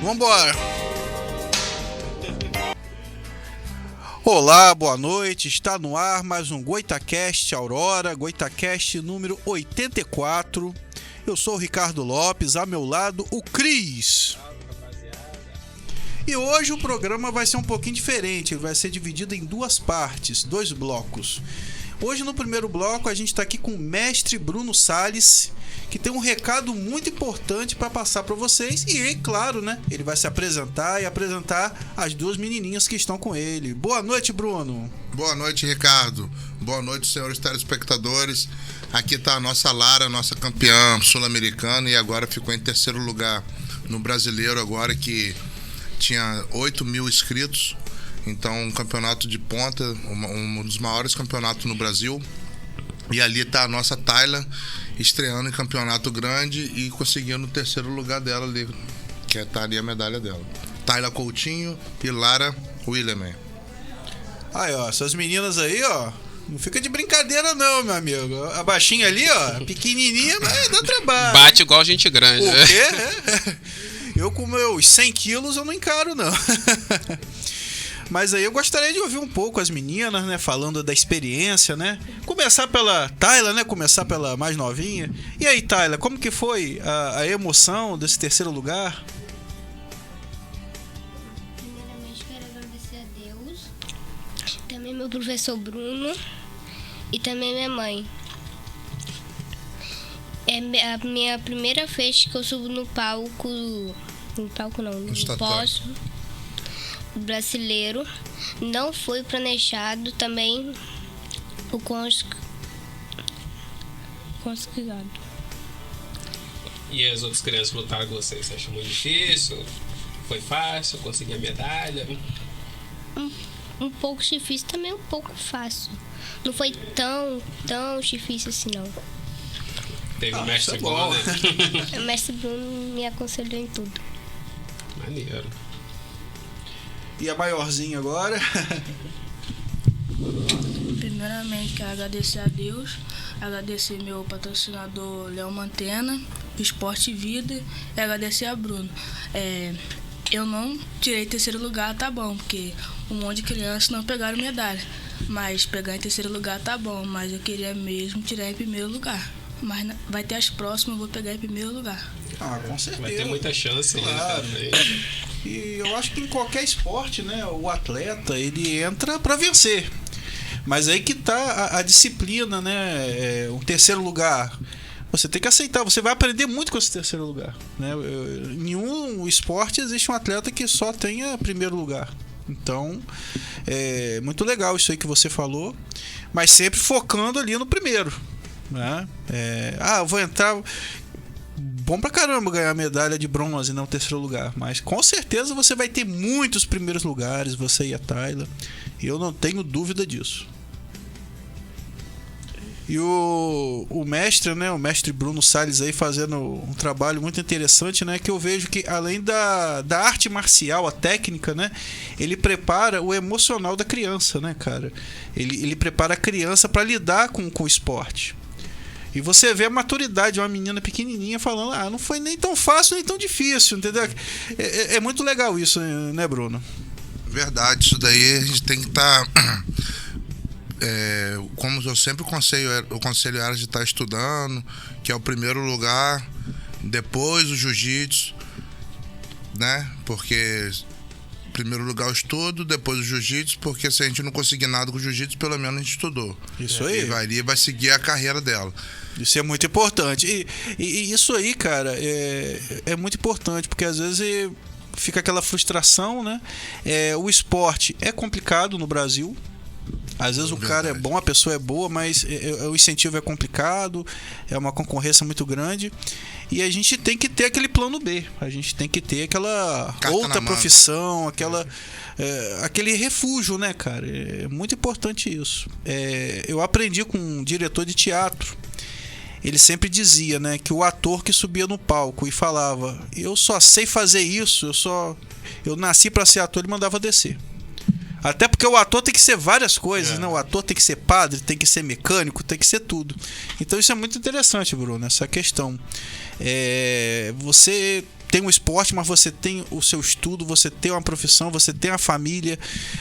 Vambora! Olá, boa noite, está no ar mais um Goitacast Aurora, Goitacast número 84. Eu sou o Ricardo Lopes, ao meu lado o Cris. E hoje o programa vai ser um pouquinho diferente, ele vai ser dividido em duas partes, dois blocos. Hoje no primeiro bloco a gente está aqui com o mestre Bruno Salles, que tem um recado muito importante para passar para vocês. E claro, né, ele vai se apresentar e apresentar as duas menininhas que estão com ele. Boa noite, Bruno. Boa noite, Ricardo. Boa noite, senhores telespectadores. Aqui está a nossa Lara, nossa campeã sul-americana, e agora ficou em terceiro lugar no brasileiro, agora que tinha 8 mil inscritos. Então, um campeonato de ponta, um dos maiores campeonatos no Brasil. E ali está a nossa Tayla, estreando em campeonato grande e conseguindo o terceiro lugar dela ali, que tá ali a medalha dela. Tayla Coutinho e Lara William. Aí, ó, essas meninas aí, ó, não fica de brincadeira não, meu amigo. A baixinha ali, ó, pequenininha, mas dá trabalho. Bate igual gente grande, o né? quê? Eu com meus 100 quilos eu não encaro, não. Mas aí eu gostaria de ouvir um pouco as meninas, né, falando da experiência, né? Começar pela Tayla, né? Começar pela mais novinha. E aí, Tayla, como que foi a emoção desse terceiro lugar? Primeiramente, quero agradecer a Deus, também meu professor Bruno e também minha mãe. É a minha primeira vez que eu subo no palco. No palco não, no pódio brasileiro. Não foi planejado também o conseguido. E as outras crianças lutaram com vocês? Você achou muito difícil? Foi fácil? Conseguir a medalha? Um pouco difícil, também um pouco fácil. Não foi tão difícil assim, não. Teve o mestre igual, né? O mestre Bruno me aconselhou em tudo. Maneiro. E a maiorzinha agora? Primeiramente, quero agradecer a Deus, agradecer meu patrocinador Léo Mantena, Esporte Vida, e agradecer a Bruno. Eu não tirei terceiro lugar, tá bom, porque um monte de crianças não pegaram medalha. Mas pegar em terceiro lugar tá bom, mas eu queria mesmo tirar em primeiro lugar. Mas vai ter as próximas, eu vou pegar em primeiro lugar. Ah, com certeza. Vai ter muita chance, claro. Né? E eu acho que em qualquer esporte, né, o atleta, ele entra para vencer. Mas aí que tá a disciplina, né? O terceiro lugar. Você tem que aceitar, você vai aprender muito com esse terceiro lugar, né? Em nenhum esporte existe um atleta que só tenha primeiro lugar. Então, é muito legal isso aí que você falou, mas sempre focando ali no primeiro, né? Eu vou entrar. Bom pra caramba ganhar a medalha de bronze, não o terceiro lugar. Mas com certeza você vai ter muitos primeiros lugares, você e a Tayla. E eu não tenho dúvida disso. E o mestre, né? O mestre Bruno Salles aí fazendo um trabalho muito interessante, né? Que eu vejo que além da arte marcial, a técnica, né? Ele prepara o emocional da criança, né, cara? Ele prepara a criança para lidar com o esporte. E você vê a maturidade de uma menina pequenininha falando, não foi nem tão fácil nem tão difícil, entendeu? É muito legal isso, né, Bruno? Verdade, isso daí a gente tem que estar... como eu sempre aconselho elas de estar estudando, que é o primeiro lugar, depois o jiu-jitsu, né? Porque... primeiro lugar o estudo, depois o jiu-jitsu, porque se a gente não conseguir nada com o jiu-jitsu, pelo menos a gente estudou. Isso aí. E vai seguir a carreira dela. Isso é muito importante. E isso aí, cara, é muito importante, porque às vezes fica aquela frustração, né? O esporte é complicado no Brasil. Às vezes o cara é bom, a pessoa é boa, mas o incentivo é complicado, é uma concorrência muito grande. E a gente tem que ter aquele plano B. A gente tem que ter aquela outra profissão, aquele refúgio, né, cara? É muito importante isso. Eu aprendi com um diretor de teatro. Ele sempre dizia, né, que o ator que subia no palco e falava: eu só sei fazer isso, eu nasci para ser ator, ele mandava descer. Até porque o ator tem que ser várias coisas, né? O ator tem que ser padre, tem que ser mecânico, tem que ser tudo. Então isso é muito interessante, Bruno, essa questão. Você tem um esporte, mas você tem o seu estudo, você tem uma profissão, você tem a família,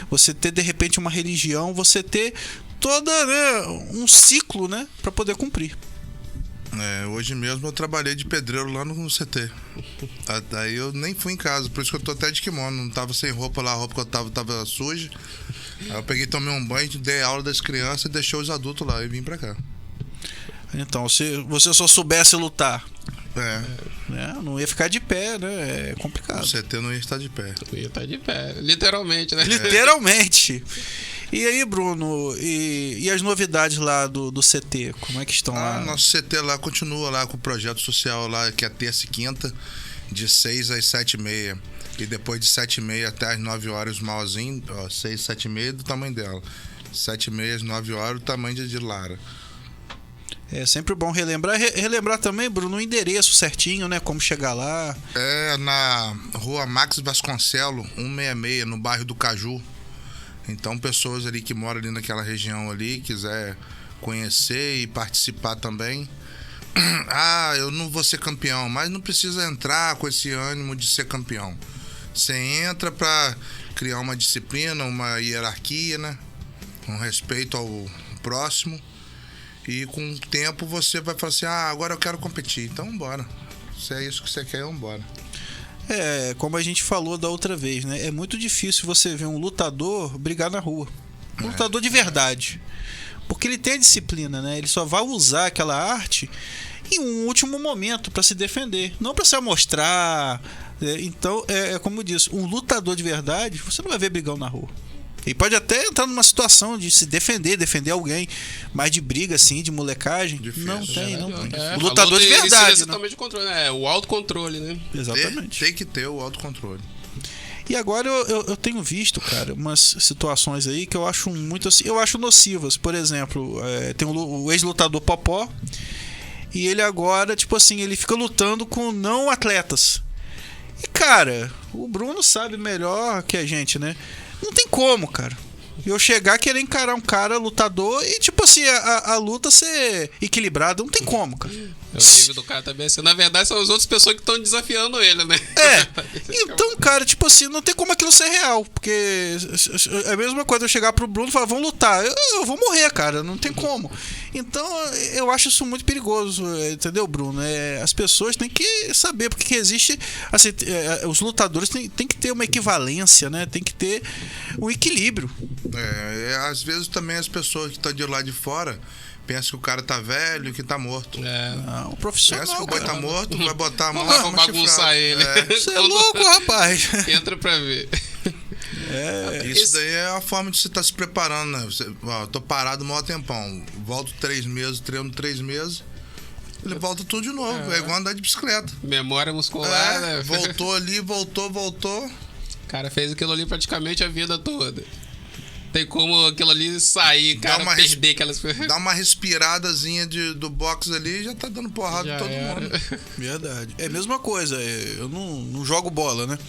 você ter de repente uma religião, você ter toda, né, um ciclo, né, para poder cumprir. Hoje mesmo eu trabalhei de pedreiro lá no CT. Daí eu nem fui em casa, por isso que eu tô até de kimono. Não tava sem roupa lá, a roupa que eu tava suja. Aí eu peguei, tomei um banho, dei aula das crianças e deixei os adultos lá e vim pra cá. Então, se você só soubesse lutar, né, não ia ficar de pé, né? É complicado. O CT não ia estar de pé. Não ia estar de pé, literalmente, né? Literalmente. E aí, Bruno, e as novidades lá do CT? Como é que estão lá? Nosso CT lá continua lá com o projeto social lá, que é terça e quinta, de 6 às 7h30. E depois de 7h30 até às 9 horas, malzinho, 6, 7h30 do tamanho dela. 7h30 às 9 horas, o tamanho de Lara. É sempre bom relembrar. Relembrar também, Bruno, o endereço certinho, né? Como chegar lá. É na rua Max Vasconcelo, 166, no bairro do Caju. Então, pessoas ali que moram ali naquela região ali, quiser conhecer e participar também. Eu não vou ser campeão, mas não precisa entrar com esse ânimo de ser campeão. Você entra para criar uma disciplina, uma hierarquia, né? Um respeito ao próximo. E com o tempo você vai falar assim, agora eu quero competir. Então, bora. Se é isso que você quer, vambora. Como a gente falou da outra vez, né? É muito difícil você ver um lutador brigar na rua. Um lutador de verdade. Porque ele tem a disciplina, né? Ele só vai usar aquela arte em um último momento para se defender. Não para se amostrar. Então, como eu disse, um lutador de verdade, você não vai ver brigão na rua. Ele pode até entrar numa situação de se defender alguém, mas de briga, assim, de molecagem, difícil. não tem. O lutador de verdade, né? Totalmente de controle, né? O autocontrole, né? Exatamente. Tem que ter o autocontrole. E agora eu tenho visto, cara, umas situações aí que eu acho muito assim, eu acho nocivas. Por exemplo, tem o ex-lutador Popó, e ele agora, tipo assim, ele fica lutando com não atletas. E, cara, o Bruno sabe melhor que a gente, né? Não tem como, cara. Eu chegar, querer encarar um cara lutador e, tipo assim, a luta ser equilibrada. Não tem como, cara. O nível do cara também assim. Na verdade, são as outras pessoas que estão desafiando ele, né? Então, cara, tipo assim, não tem como aquilo ser real. Porque é a mesma coisa eu chegar pro Bruno e falar, vamos lutar. Eu vou morrer, cara. Não tem como. Então, eu acho isso muito perigoso, entendeu, Bruno? As pessoas têm que saber, porque existe, assim, os lutadores têm que ter uma equivalência, né? Tem que ter um equilíbrio. Às vezes também as pessoas que estão de lá de fora pensam que o cara tá velho e que tá morto. Não, o profissional. Pensa que o boi tá morto, vai botar a mão Vamos bagunçar ele. Você é louco, rapaz. Entra pra ver. Isso daí é a forma de você estar se preparando, né? Tô parado um maior tempão. Volto 3 meses, treino 3 meses. Ele volta tudo de novo. É igual andar de bicicleta. Memória muscular, né? Voltou ali, voltou. O cara fez aquilo ali praticamente a vida toda. Tem como aquilo ali sair, cara, perder aquelas... Dá uma respiradazinha do box ali e já tá dando porrada em todo mundo. Verdade. É a mesma coisa. Eu não jogo bola, né?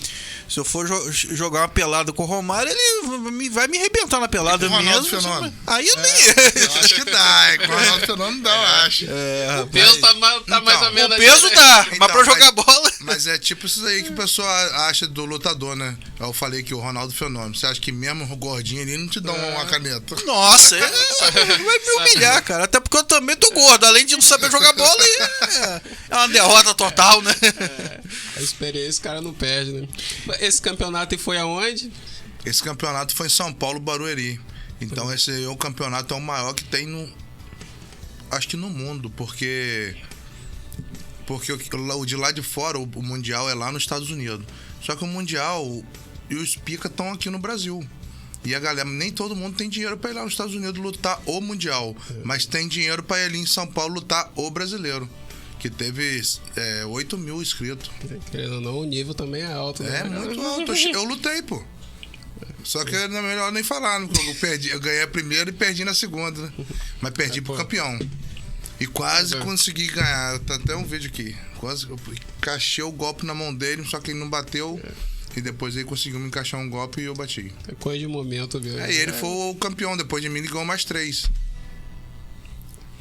Se eu for jogar uma pelada com o Romário, ele vai me arrebentar na pelada mesmo. Fenômeno. Aí eu nem... Eu acho que dá. Com o Ronaldo Fenômeno dá, eu acho. O peso tá mais ou menos... O peso dá, mas pra jogar bola... Mas é tipo isso aí que o pessoal acha do lutador, né? Eu falei que o Ronaldo Fenômeno. Você acha que mesmo o gordinho ali não te dá uma caneta? Nossa, vai me humilhar, cara. Até porque eu também tô gordo. Além de não saber jogar bola, é uma derrota total, né? A experiência o cara não perde, né? Esse campeonato foi aonde? Esse campeonato foi em São Paulo, Barueri. Então esse aí, o campeonato é o maior que tem acho que no mundo, porque o de lá de fora, o Mundial é lá nos Estados Unidos. Só que o Mundial e os pica estão aqui no Brasil. E a galera, nem todo mundo tem dinheiro para ir lá nos Estados Unidos lutar o Mundial, mas tem dinheiro para ir ali em São Paulo lutar o brasileiro, que teve 8 mil inscritos. Querendo ou não, o nível também é alto, né? É muito alto. Eu lutei, pô. Só que não é melhor nem falar, né? Eu ganhei a primeira e perdi na segunda, né? Mas perdi pro campeão. E quase consegui ganhar. Tá até um vídeo aqui. Quase eu encaixei o golpe na mão dele, só que ele não bateu. E depois ele conseguiu me encaixar um golpe e eu bati. É coisa de momento, viu? E ele foi o campeão. Depois de mim, ele ganhou mais 3.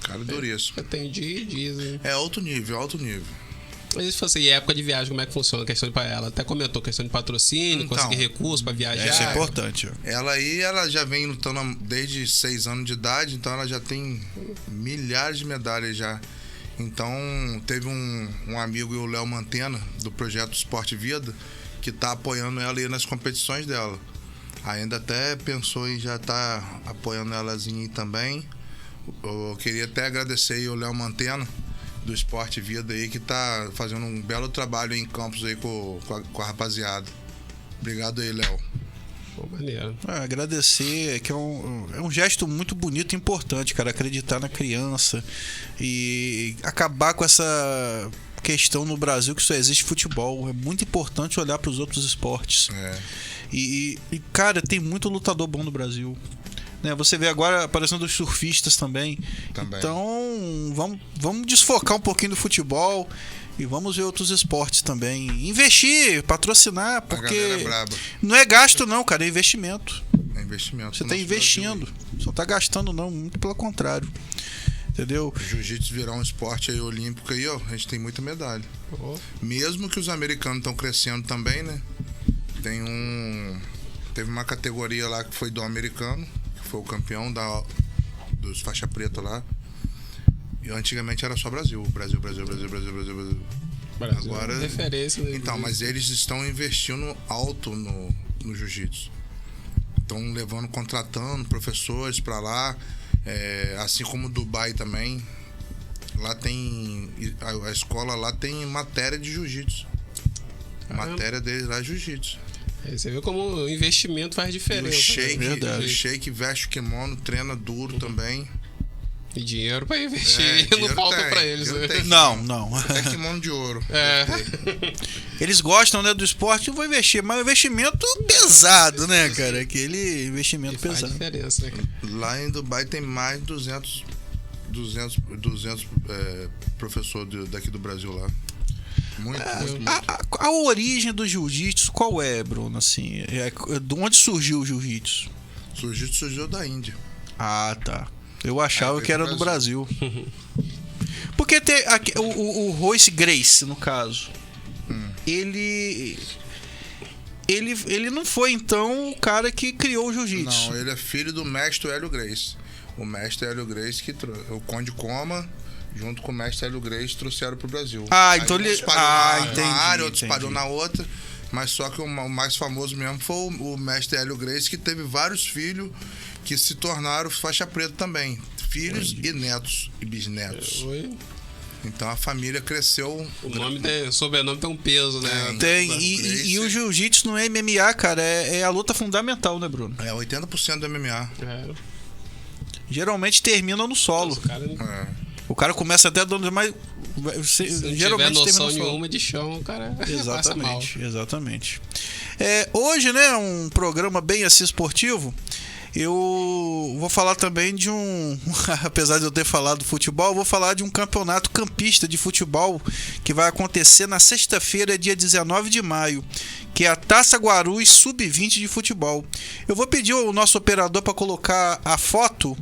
Cara, duríssimo. Tem dia e dias, hein? É alto nível, alto nível. Mas se fosse época de viagem, como é que funciona a questão de ela? Até comentou questão de patrocínio, Então, conseguir recursos pra viajar. Isso é importante. Ela já vem lutando desde 6 anos de idade, então ela já tem milhares de medalhas já. Então, teve um amigo, o Léo Mantena, do projeto Esporte Vida, que tá apoiando ela aí nas competições dela. Ainda até pensou em já estar apoiando elas aí também. Eu queria até agradecer aí o Léo Mantena, do Esporte Vida aí, que tá fazendo um belo trabalho aí em Campos aí com a rapaziada. Obrigado aí, Léo. Pô, maneiro. Agradecer, que é um gesto muito bonito e importante, cara, acreditar na criança e acabar com essa questão no Brasil que só existe futebol. É muito importante olhar para os outros esportes. E, cara, tem muito lutador bom no Brasil. Né? Você vê agora aparecendo os surfistas também. Então, vamos desfocar um pouquinho do futebol e vamos ver outros esportes também. Investir, patrocinar, porque não é gasto não, cara, é investimento. É investimento. Você está investindo, só está gastando não, muito pelo contrário. Entendeu? O jiu-jitsu virar um esporte aí olímpico aí, ó, a gente tem muita medalha. Mesmo que os americanos estão crescendo também, né? Teve uma categoria lá que foi do americano, que foi o campeão dos faixa preta lá. E antigamente era só Brasil. Brasil. Agora, referência. Então, mas eles estão investindo alto no jiu-jitsu. Estão contratando professores para lá, assim como Dubai também. Lá tem a escola lá tem matéria de jiu-jitsu. A matéria deles lá é jiu-jitsu. Você vê como o investimento faz diferença. O Sheik veste o kimono, treina duro também. E dinheiro pra investir, não falta pra eles. Não. É kimono de ouro. Eles gostam, né, do esporte, eu vou investir, mas é um investimento pesado, né, cara? Aquele investimento faz pesado. Diferença, né? Lá em Dubai tem mais de 200 professores daqui do Brasil lá. Muito. A origem do jiu-jitsu qual é, Bruno? Assim, de onde surgiu o jiu-jitsu? O jiu-jitsu surgiu da Índia. Ah, tá. Eu achava que era do Brasil. Porque tem o Royce Gracie, no caso. Ele não foi, então, o cara que criou o jiu-jitsu. Não, ele é filho do mestre Hélio Gracie. O mestre Hélio Gracie que o Conde Coma, junto com o mestre Hélio Gracie, trouxeram pro Brasil. Então ele entendi, na área, outros parou na outra. Mas só que o mais famoso mesmo foi o mestre Hélio Gracie, que teve vários filhos que se tornaram faixa preta também. Filhos e netos e bisnetos. Então a família cresceu. O sobrenome tem um peso, né? Tem. E o jiu-jitsu no MMA, cara, é a luta fundamental, né, Bruno? É 80% do MMA. Geralmente termina no solo. O cara começa até dando mais. Se geralmente não tiver noção nenhuma de chão, o cara Exatamente. Hoje, né, um programa bem assim esportivo. Eu vou falar também de apesar de eu ter falado do futebol, eu vou falar de um campeonato campista de futebol que vai acontecer na sexta-feira, dia 19 de maio, que é a Taça Guarulhos Sub-20 de futebol. Eu vou pedir ao nosso operador para colocar a foto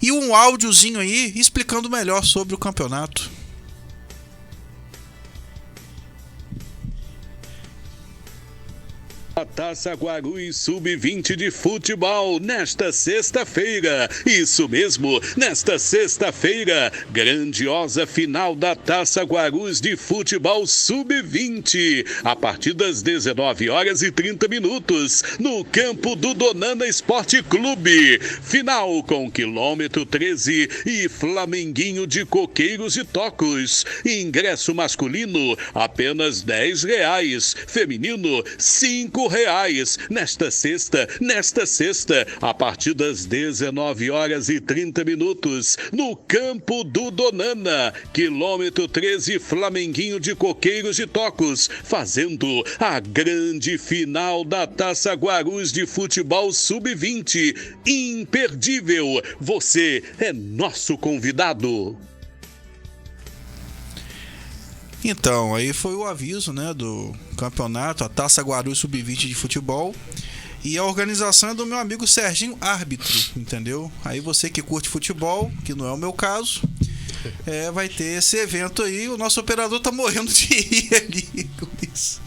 e um áudiozinho aí explicando melhor sobre o campeonato. A Taça Guarulhos Sub-20 de futebol nesta sexta-feira. Isso mesmo, nesta sexta-feira, grandiosa final da Taça Guarulhos de futebol Sub-20, a partir das 19h30, no campo do Donana Esporte Clube. Final com quilômetro 13 e Flamenguinho de Coqueiros e Tocos. Ingresso masculino apenas R$10, feminino R$5. Nesta sexta, a partir das 19h30, no campo do Donana, quilômetro 13, Flamenguinho de Coqueiros e Tocos, fazendo a grande final da Taça Guarulhos de futebol Sub-20. Imperdível, você é nosso convidado. Então, aí foi o aviso, né, do campeonato, a Taça Guarulhos Sub-20 de futebol. E a organização é do meu amigo Serginho Árbitro, entendeu? Aí você que curte futebol, que não é o meu caso, vai ter esse evento aí. O nosso operador tá morrendo de rir ali com isso.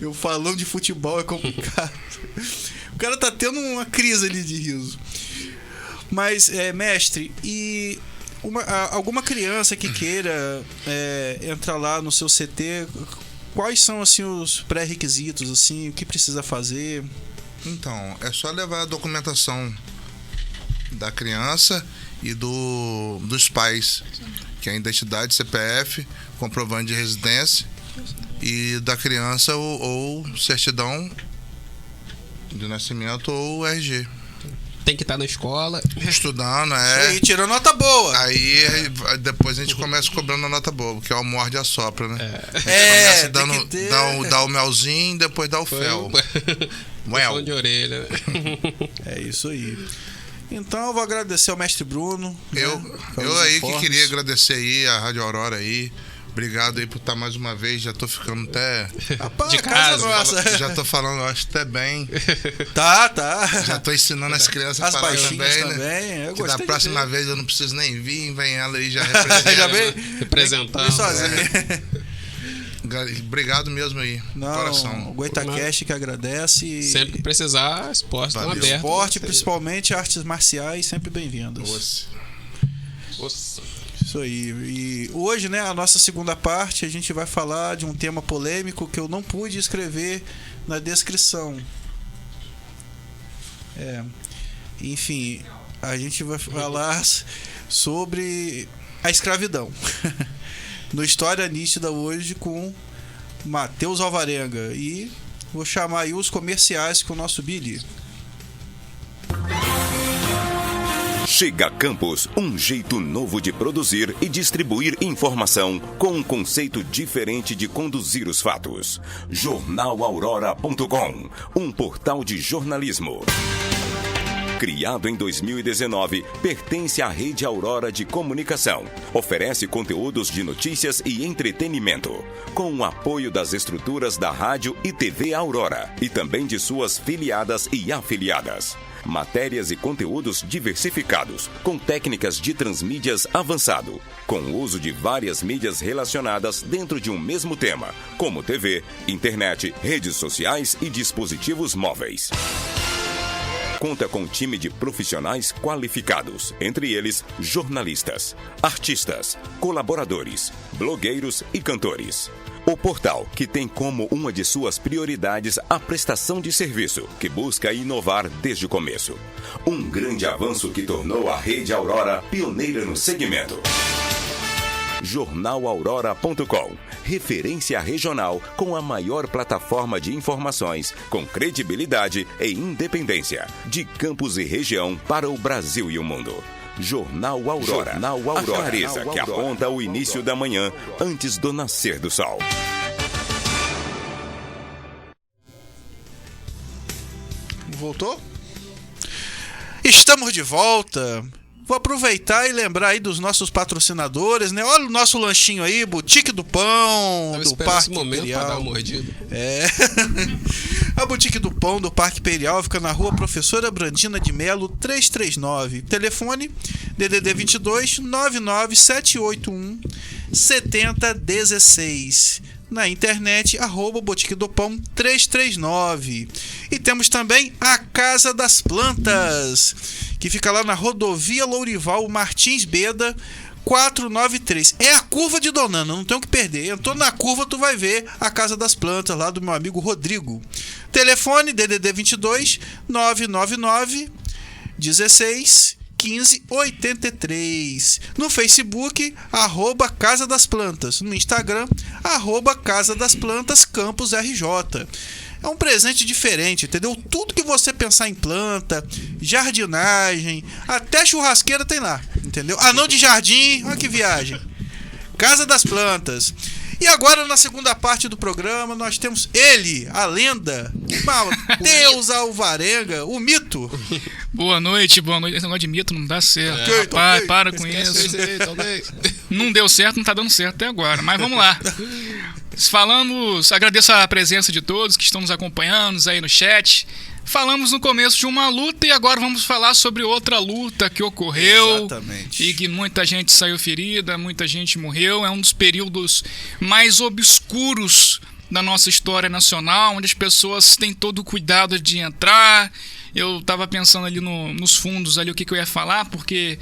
Eu falando de futebol é complicado. O cara tá tendo uma crise ali de riso. Mas, mestre, e alguma criança que queira entrar lá no seu CT, quais são assim os pré-requisitos, assim, o que precisa fazer? Então, é só levar a documentação da criança e dos pais, que é a identidade, CPF, comprovante de residência, e da criança ou certidão de nascimento ou RG. Tem que estar na escola. Estudando, E tirando nota boa. Aí depois a gente começa cobrando a nota boa, porque é o morde e assopra, né? Começa dá o melzinho, depois dá o fel. Puxão de orelha. É isso aí. Então eu vou agradecer ao mestre Bruno. Eu aí que queria agradecer aí a Rádio Aurora aí. Obrigado aí por estar mais uma vez. Já tô ficando até de casa nossa. Já tô falando, eu acho até bem. Tá. Já tô ensinando as crianças a falar também, né? Que da próxima vez eu não preciso nem vir, vem ela aí já representa. Já vem representando. Obrigado mesmo aí. Coração. O Goitacast que agradece. Sempre que precisar, as portas estão abertas. Esporte, principalmente artes marciais, sempre bem-vindas. Isso aí. E hoje, né, a nossa segunda parte, a gente vai falar de um tema polêmico que eu não pude escrever na descrição. Enfim, a gente vai falar sobre a escravidão. No História Nítida hoje com Matheus Alvarenga. E vou chamar aí os comerciais com o nosso Billy. Chega Campus, um jeito novo de produzir e distribuir informação com um conceito diferente de conduzir os fatos. JornalAurora.com, um portal de jornalismo. Criado em 2019, pertence à Rede Aurora de Comunicação. Oferece conteúdos de notícias e entretenimento, com o apoio das estruturas da Rádio e TV Aurora e também de suas filiadas e afiliadas. Matérias e conteúdos diversificados, com técnicas de transmídias avançado, com o uso de várias mídias relacionadas dentro de um mesmo tema, como TV, internet, redes sociais e dispositivos móveis. Conta com um time de profissionais qualificados, entre eles jornalistas, artistas, colaboradores, blogueiros e cantores. O portal, que tem como uma de suas prioridades a prestação de serviço, que busca inovar desde o começo. Um grande avanço que tornou a Rede Aurora pioneira no segmento. JornalAurora.com, referência regional com a maior plataforma de informações, com credibilidade e independência, de campus e região para o Brasil e o mundo. Jornal Aurora, a clareza que aponta o início da manhã antes do nascer do sol. Voltou? Estamos de volta. Vou aproveitar e lembrar aí dos nossos patrocinadores, né? Olha o nosso lanchinho aí, Boutique do Pão, do Parque Imperial. Pra dar uma mordida. A Boutique do Pão do Parque Imperial fica na rua Professora Brandina de Melo, 339. Telefone DDD 22 99781 7016. Na internet, @Boutique do Pão 339. E temos também a Casa das Plantas, que fica lá na rodovia Lourival Martins Beda 493. É a curva de Donana, não tem o que perder. Entrou na curva, tu vai ver a Casa das Plantas lá do meu amigo Rodrigo. Telefone DDD 22 999 16 15 83. No Facebook, @Casa das Plantas. No Instagram, @Casa das Plantas Campus RJ. É um presente diferente, entendeu? Tudo que você pensar em planta, jardinagem, até churrasqueira tem lá, entendeu? Anão de jardim, olha que viagem. Casa das Plantas. E agora, na segunda parte do programa, nós temos ele, a lenda, Matheus Alvarenga, o mito. Boa noite. Esse negócio de mito não dá certo. Rapaz, para com isso. Não deu certo, não tá dando certo até agora, mas vamos lá. Agradeço a presença de todos que estão nos acompanhando aí no chat. Falamos no começo de uma luta e agora vamos falar sobre outra luta que ocorreu. Exatamente. E que muita gente saiu ferida, muita gente morreu. É um dos períodos mais obscuros da nossa história nacional, onde as pessoas têm todo o cuidado de entrar. Eu estava pensando ali nos fundos ali o que eu ia falar, porque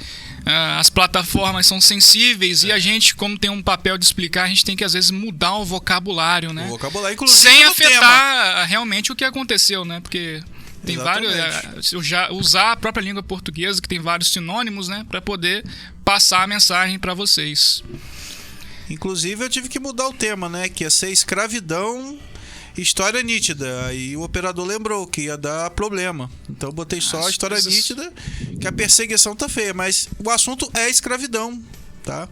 as plataformas são sensíveis e a gente, como tem um papel de explicar, a gente tem que às vezes mudar o vocabulário, né? O vocabulário, inclusive, sem no afetar tema. realmente o que aconteceu, né? Porque tem Exatamente. usar a própria língua portuguesa, que tem vários sinônimos, né? Para poder passar a mensagem para vocês. Inclusive, eu tive que mudar o tema, né? Que ia ser escravidão, história nítida. Aí o operador lembrou que ia dar problema. Então eu botei só a história nítida, que a perseguição tá feia. Mas o assunto é escravidão, tá?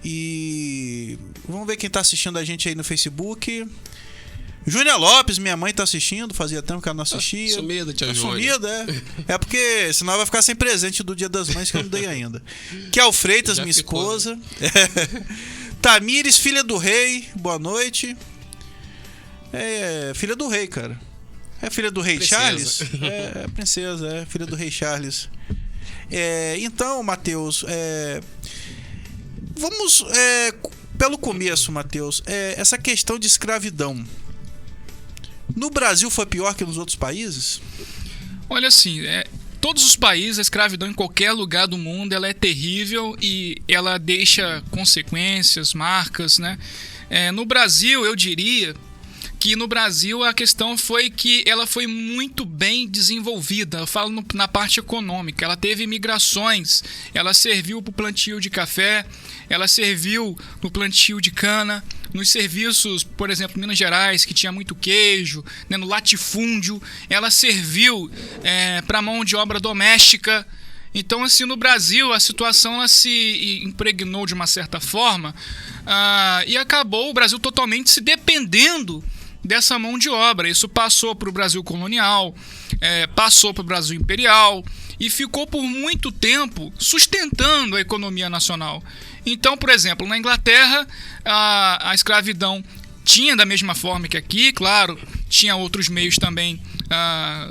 E vamos ver quem tá assistindo a gente aí no Facebook. Júnia Lopes, minha mãe tá assistindo, fazia tempo que ela não assistia. Sumida, tia Júnia. Sumida, é. É porque senão vai ficar sem presente do Dia das Mães que eu não dei ainda. Kel Freitas, Já minha ficou, esposa. Né? Tamires, filha do rei, boa noite. É filha do rei, cara. É filha do rei Princesa. Charles? É princesa, é filha do rei Charles. Então, Matheus, vamos pelo começo, Matheus. Essa questão de escravidão. No Brasil foi pior que nos outros países? Olha assim, todos os países, a escravidão em qualquer lugar do mundo, ela é terrível e ela deixa consequências, marcas, né? No Brasil, eu diria que no Brasil a questão foi que ela foi muito bem desenvolvida. Eu falo na parte econômica. Ela teve migrações, ela serviu para o plantio de café, ela serviu no plantio de cana, nos serviços, por exemplo, em Minas Gerais, que tinha muito queijo, né, no latifúndio, ela serviu para mão de obra doméstica. Então, assim, no Brasil, a situação ela se impregnou de uma certa forma e acabou o Brasil totalmente se dependendo dessa mão de obra. Isso passou para o Brasil colonial, passou para o Brasil imperial e ficou por muito tempo sustentando a economia nacional. Então, por exemplo, na Inglaterra, a escravidão tinha da mesma forma que aqui, claro, tinha outros meios também,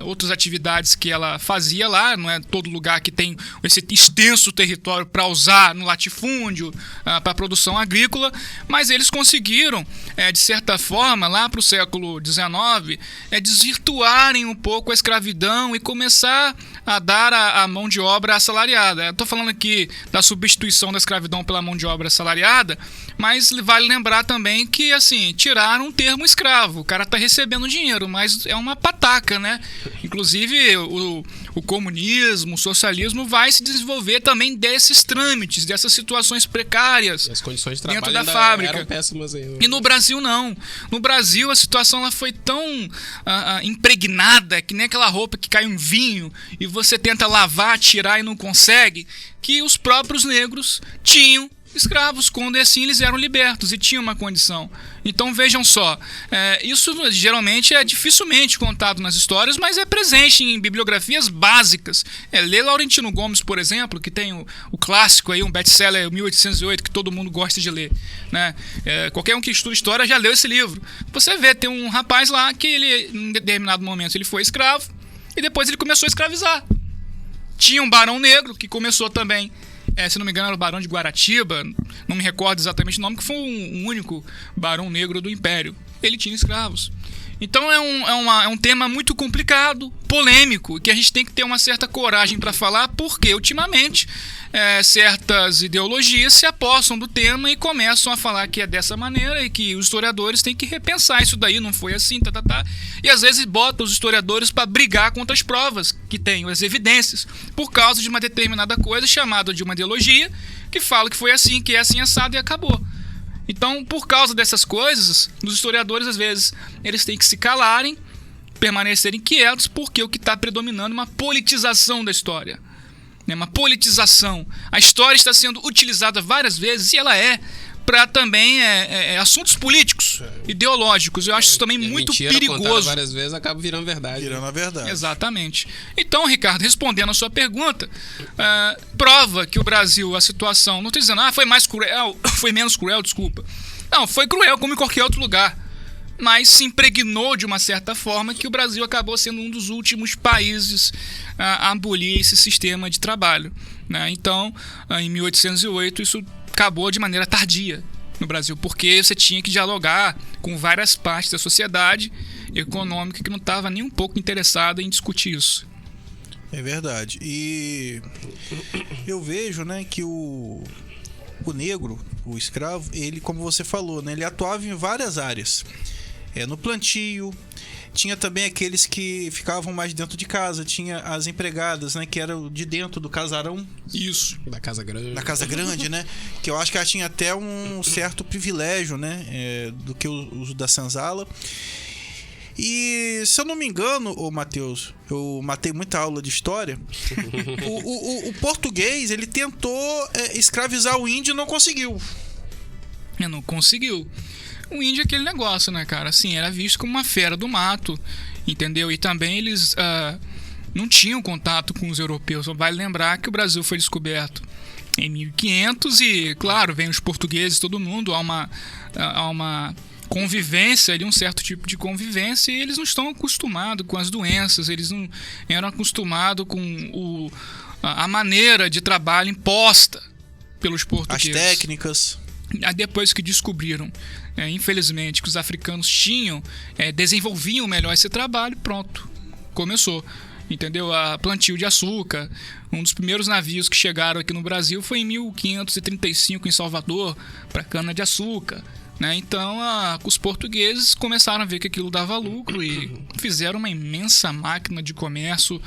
outras atividades que ela fazia lá, não é todo lugar que tem esse extenso território para usar no latifúndio, para a produção agrícola, mas eles conseguiram, de certa forma, lá para o século XIX, desvirtuarem um pouco a escravidão e começar a dar a mão de obra assalariada. Estou falando aqui da substituição da escravidão pela mão de obra assalariada, mas vale lembrar também que, assim, tiraram o termo escravo. O cara está recebendo dinheiro, mas é uma pataca, né? Inclusive, o comunismo, o socialismo vai se desenvolver também desses trâmites, dessas situações precárias. E as condições de dentro trabalho da fábrica. eram péssimas aí. E no Brasil, não. No Brasil, a situação ela foi tão impregnada, que nem aquela roupa que cai um vinho e você tenta lavar, tirar e não consegue, que os próprios negros tinham escravos, quando assim eles eram libertos e tinham uma condição. Então vejam só, isso geralmente é dificilmente contado nas histórias, mas é presente em bibliografias básicas. Lê Laurentino Gomes, por exemplo, que tem o clássico aí, um best-seller 1808, que todo mundo gosta de ler, né? Qualquer um que estuda história já leu esse livro. Você vê, tem um rapaz lá que ele, em determinado momento, ele foi escravo e depois ele começou a escravizar. Tinha um barão negro que começou também, se não me engano era o Barão de Guaratiba, não me recordo exatamente o nome, que foi um único barão negro do Império. Ele tinha escravos. Então é um tema muito complicado, polêmico, que a gente tem que ter uma certa coragem para falar, porque ultimamente certas ideologias se apossam do tema e começam a falar que é dessa maneira e que os historiadores têm que repensar isso daí, não foi assim, e às vezes botam os historiadores para brigar contra as provas que têm, as evidências, por causa de uma determinada coisa chamada de uma ideologia, que fala que foi assim, que é assim assado e acabou. Então, por causa dessas coisas, os historiadores, às vezes, eles têm que se calarem, permanecerem quietos, porque o que está predominando é uma politização da história. Uma politização. A história está sendo utilizada várias vezes, e ela para também assuntos políticos, ideológicos. Eu acho isso também muito perigoso. Várias vezes acaba virando verdade. Virando a verdade. Exatamente. Então, Ricardo, respondendo a sua pergunta, prova que o Brasil, a situação, não estou dizendo, foi mais cruel, foi menos cruel, desculpa. Não, foi cruel como em qualquer outro lugar. mas se impregnou de uma certa forma que o Brasil acabou sendo um dos últimos países a abolir esse sistema de trabalho, né? Então, em 1808, isso acabou de maneira tardia no Brasil, porque você tinha que dialogar com várias partes da sociedade econômica que não estava nem um pouco interessada em discutir isso. É verdade. E eu vejo, né, que o negro, o escravo, ele, como você falou, né, ele atuava em várias áreas. No plantio, tinha também aqueles que ficavam mais dentro de casa, tinha as empregadas, né, que eram de dentro do casarão. Isso. Da Casa Grande. Da Casa Grande, né? Que eu acho que ela tinha até um certo privilégio, né, do que o da senzala. E, se eu não me engano, Matheus, eu matei muita aula de história, o português, ele tentou escravizar o índio e não conseguiu. Não conseguiu. O índio é aquele negócio, né, cara? Assim, era visto como uma fera do mato, entendeu? E também eles não tinham contato com os europeus. Vale lembrar que o Brasil foi descoberto em 1500 e, claro, vem os portugueses, todo mundo, há uma convivência ali, um certo tipo de convivência, e eles não estão acostumados com as doenças, eles não eram acostumados com a maneira de trabalho imposta pelos portugueses. As técnicas. Depois que descobriram, infelizmente, que os africanos desenvolviam melhor esse trabalho, pronto, começou. Entendeu? A plantio de açúcar. Um dos primeiros navios que chegaram aqui no Brasil foi em 1535 em Salvador, para cana-de-açúcar. Né? Então, os portugueses começaram a ver que aquilo dava lucro e fizeram uma imensa máquina de comércio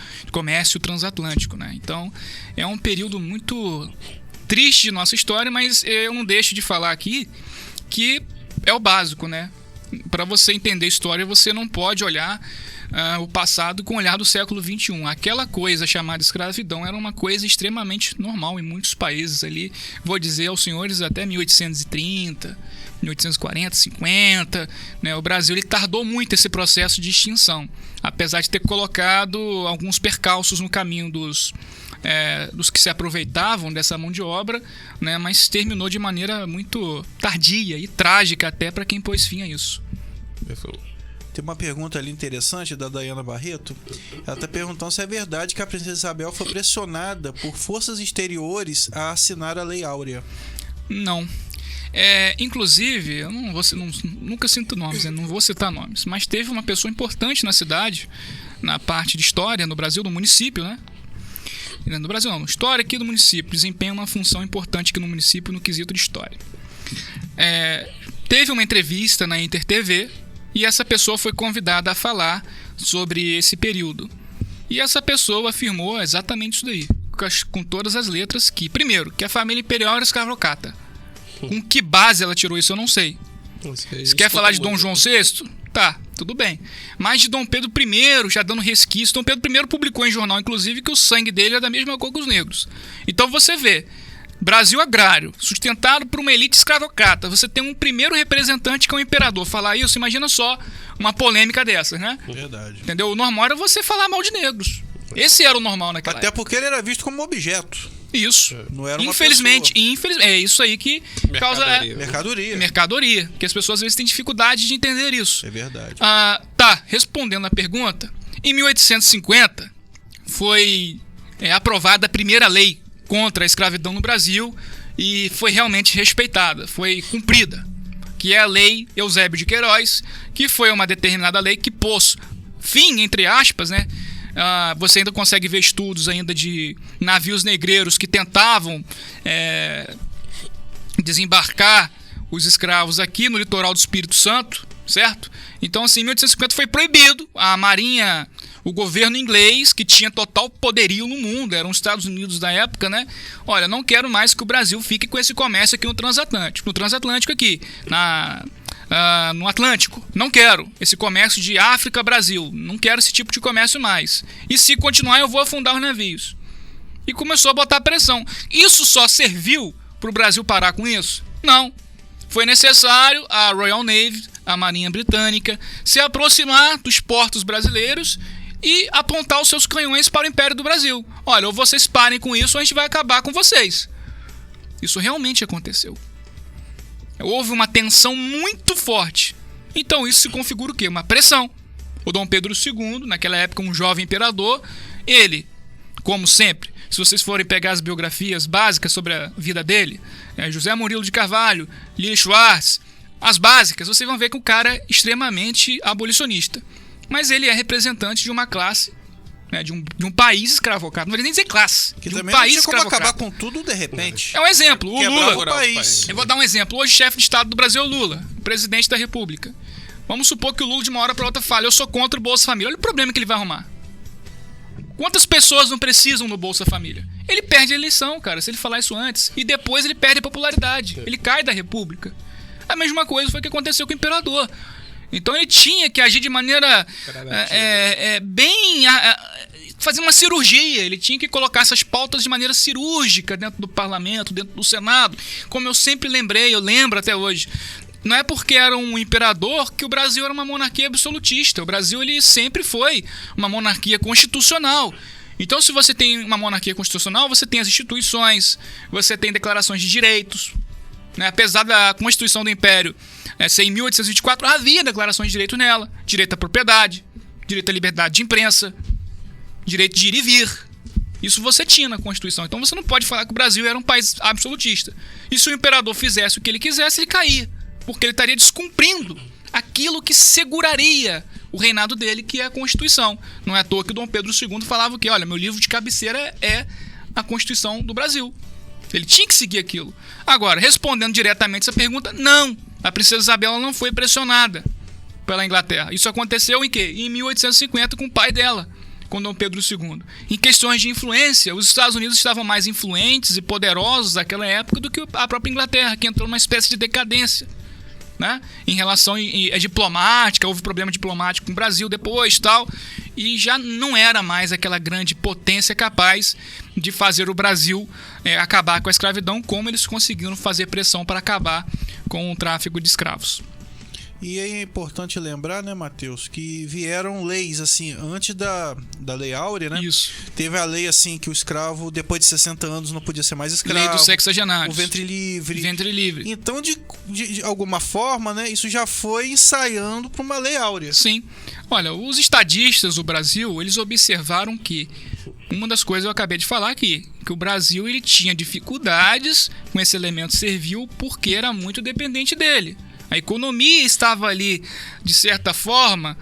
transatlântico. Né? Então, é um período muito triste de nossa história, mas eu não deixo de falar aqui que é o básico, né? Para você entender a história, você não pode olhar o passado com o olhar do século XXI. Aquela coisa chamada escravidão era uma coisa extremamente normal em muitos países ali. Vou dizer aos senhores, até 1830, 1840, 50, né? O Brasil ele tardou muito esse processo de extinção, apesar de ter colocado alguns percalços no caminho dos que se aproveitavam dessa mão de obra, né? Mas terminou de maneira muito tardia e trágica até para quem pôs fim a isso. Tem uma pergunta ali interessante da Dayana Barreto. Ela está perguntando se é verdade que a princesa Isabel foi pressionada por forças exteriores a assinar a Lei Áurea. Não. Inclusive, eu nunca cito nomes, não vou citar nomes, mas teve uma pessoa importante na cidade, na parte de história, no Brasil, no município, né? No Brasil não, história aqui do município, desempenha uma função importante aqui no município no quesito de história. Teve uma entrevista na Inter TV e essa pessoa foi convidada a falar sobre esse período. E essa pessoa afirmou exatamente isso daí, com todas as letras, que, primeiro, que a família imperial era escravocrata. Com que base ela tirou isso, eu não sei. Você quer falar de Dom João VI? Tá, tudo bem. Mas de Dom Pedro I, já dando resquício, Dom Pedro I publicou em jornal, inclusive, que o sangue dele é da mesma cor que os negros. Então você vê, Brasil agrário, sustentado por uma elite escravocrata, você tem um primeiro representante que é o imperador. Falar isso, imagina só uma polêmica dessas, né? Verdade. Entendeu? O normal era você falar mal de negros. Esse era o normal naquela época. Até porque ele era visto como objeto. Isso. Não era uma infelizmente, é isso aí que causa mercadoria. Que as pessoas às vezes têm dificuldade de entender isso. É verdade. Respondendo a pergunta, em 1850 foi aprovada a primeira lei contra a escravidão no Brasil e foi realmente respeitada, foi cumprida, que é a Lei Eusébio de Queiroz, que foi uma determinada lei que pôs fim, entre aspas, né? Você ainda consegue ver estudos ainda de navios negreiros que tentavam desembarcar os escravos aqui no litoral do Espírito Santo, certo? Então, assim, em 1850 foi proibido. A marinha, o governo inglês, que tinha total poderio no mundo, eram os Estados Unidos da época, né? Olha, não quero mais que o Brasil fique com esse comércio aqui no transatlântico. No transatlântico aqui, no Atlântico. Não quero esse comércio de África-Brasil. Não quero esse tipo de comércio mais. E se continuar, eu vou afundar os navios. E começou a botar pressão. Isso só serviu para o Brasil parar com isso? Não. Foi necessário a Royal Navy, a Marinha Britânica, se aproximar dos portos brasileiros e apontar os seus canhões para o Império do Brasil. Olha, ou vocês parem com isso ou a gente vai acabar com vocês. Isso realmente aconteceu. Houve uma tensão muito forte Então isso se configura o quê? Uma pressão. O Dom Pedro II, naquela época um jovem imperador, ele, como sempre, se vocês forem pegar as biografias básicas sobre a vida dele, José Murilo de Carvalho, Lia Schwartz, as básicas, vocês vão ver que o cara é extremamente abolicionista. Mas ele é representante de uma classe, né, de um país escravocrata. Não vou nem dizer classe. Que de um também país não tinha como escravocrata. acabar com tudo de repente. É um exemplo. O Quebrava Lula. o país. Eu vou dar um exemplo. Hoje, chefe de Estado do Brasil é o Lula, o presidente da República. Vamos supor que o Lula, de uma hora para outra, fale: eu sou contra o Bolsa Família. Olha o problema que ele vai arrumar. Quantas pessoas não precisam do Bolsa Família? Ele perde a eleição, cara, se ele falar isso antes. E depois ele perde a popularidade. Ele cai da República. A mesma coisa foi o que aconteceu com o imperador. Então ele tinha que agir de maneira fazer uma cirurgia. Ele tinha que colocar essas pautas de maneira cirúrgica dentro do parlamento, dentro do Senado. Como eu sempre lembrei, eu lembro até hoje. Não é porque era um imperador que o Brasil era uma monarquia absolutista. O Brasil ele sempre foi uma monarquia constitucional. Então, se você tem uma monarquia constitucional, você tem as instituições, você tem declarações de direitos. Né? Apesar da Constituição do Império ser em 1824, havia declarações de direitos nela. Direito à propriedade, direito à liberdade de imprensa, direito de ir e vir. Isso você tinha na Constituição. Então, você não pode falar que o Brasil era um país absolutista. E se o imperador fizesse o que ele quisesse, ele caía. Porque ele estaria descumprindo aquilo que seguraria o reinado dele, que é a Constituição. Não é à toa que o Dom Pedro II falava que, olha, meu livro de cabeceira é a Constituição do Brasil. Ele tinha que seguir aquilo. Agora, respondendo diretamente essa pergunta, não. A princesa Isabela não foi pressionada pela Inglaterra. Isso aconteceu em quê? Em 1850 com o pai dela, com Dom Pedro II. Em questões de influência, os Estados Unidos estavam mais influentes e poderosos naquela época do que a própria Inglaterra, que entrou numa espécie de decadência. Né? Em relação diplomática, houve problema diplomático com o Brasil depois tal, e já não era mais aquela grande potência capaz de fazer o Brasil acabar com a escravidão, como eles conseguiram fazer pressão para acabar com o tráfico de escravos. E é importante lembrar, né, Matheus, que vieram leis, assim, antes da Lei Áurea, né? Isso. Teve a lei, assim, que o escravo, depois de 60 anos, não podia ser mais escravo. Lei dos sexagenários. O ventre livre. Ventre livre. Então, de alguma forma, né, isso já foi ensaiando para uma Lei Áurea. Sim. Olha, os estadistas do Brasil, eles observaram que uma das coisas eu acabei de falar aqui, que o Brasil ele tinha dificuldades com esse elemento servil porque era muito dependente dele. A economia estava ali, de certa forma,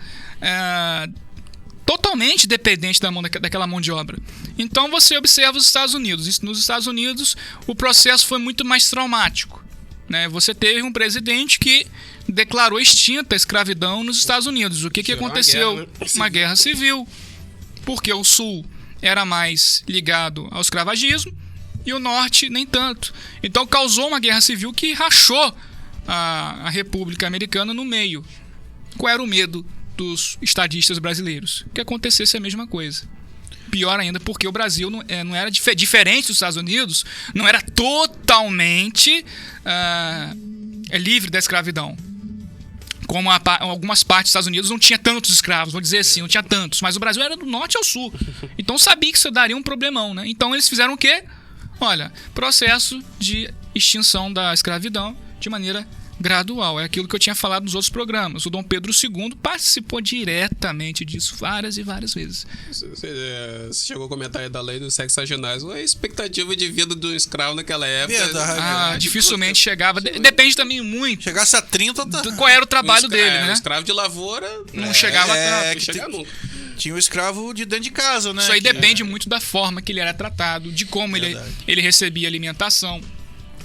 totalmente dependente daquela mão de obra. Então você observa os Estados Unidos. Nos Estados Unidos, o processo foi muito mais traumático. Né? Você teve um presidente que declarou extinta a escravidão nos Estados Unidos. O que aconteceu? Uma guerra civil. Porque o Sul era mais ligado ao escravagismo e o Norte nem tanto. Então causou uma guerra civil que rachou a República Americana no meio. Qual era o medo dos estadistas brasileiros? Que acontecesse a mesma coisa. Pior ainda, porque o Brasil não era diferente dos Estados Unidos, não era totalmente livre da escravidão. Como algumas partes dos Estados Unidos não tinha tantos escravos, vou dizer assim, não tinha tantos, mas o Brasil era do norte ao sul. Então sabia que isso daria um problemão, né? Então eles fizeram o quê? Olha, processo de extinção da escravidão de maneira gradual. É aquilo que eu tinha falado nos outros programas. O Dom Pedro II participou diretamente disso várias e várias vezes. Você chegou a comentar aí da lei dos sexagenários. A expectativa de vida do escravo naquela época... Verdade. Dificilmente chegava. Depende também muito. Chegasse a 30... Qual era o trabalho dele, né? O escravo de lavoura... Não chegava tanto. Não chegava nunca. Tinha o escravo de dentro de casa, né? Isso aí depende muito da forma que ele era tratado, de como ele recebia alimentação.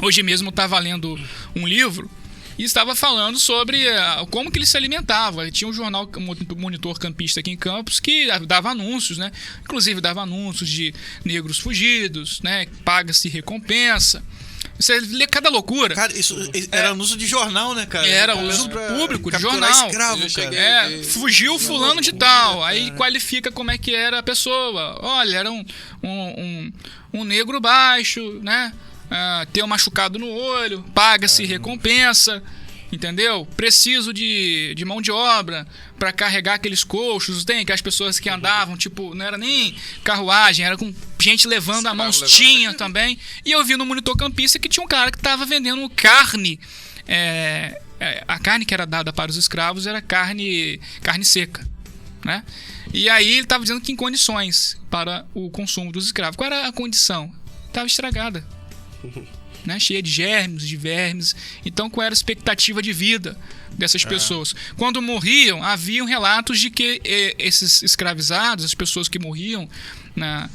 Hoje mesmo eu estava lendo um livro e estava falando sobre como que ele se alimentava. Tinha um jornal Monitor Campista aqui em Campos que dava anúncios, né? Inclusive dava anúncios de negros fugidos, né? Paga-se recompensa. Você lê cada loucura. Cara, isso era anúncio de jornal, né, cara? Era uso público de jornal. Escravo, cara. Fugiu fulano de tal. Aí qualifica como é que era a pessoa. Olha, era um negro baixo, né? Ter um machucado no olho, paga-se recompensa, entendeu? Preciso de mão de obra para carregar aqueles coxos, tem aquelas pessoas que andavam, tipo, não era nem carruagem, era com gente levando a mãos, tinha também. E eu vi no Monitor Campista que tinha um cara que estava vendendo carne a carne que era dada para os escravos era carne seca, né? E aí ele estava dizendo que em condições para o consumo dos escravos. Qual era a condição? Estava estragada, né? Cheia de germes, de vermes. Então, qual era a expectativa de vida dessas pessoas? Quando morriam, haviam relatos de que esses escravizados, as pessoas que morriam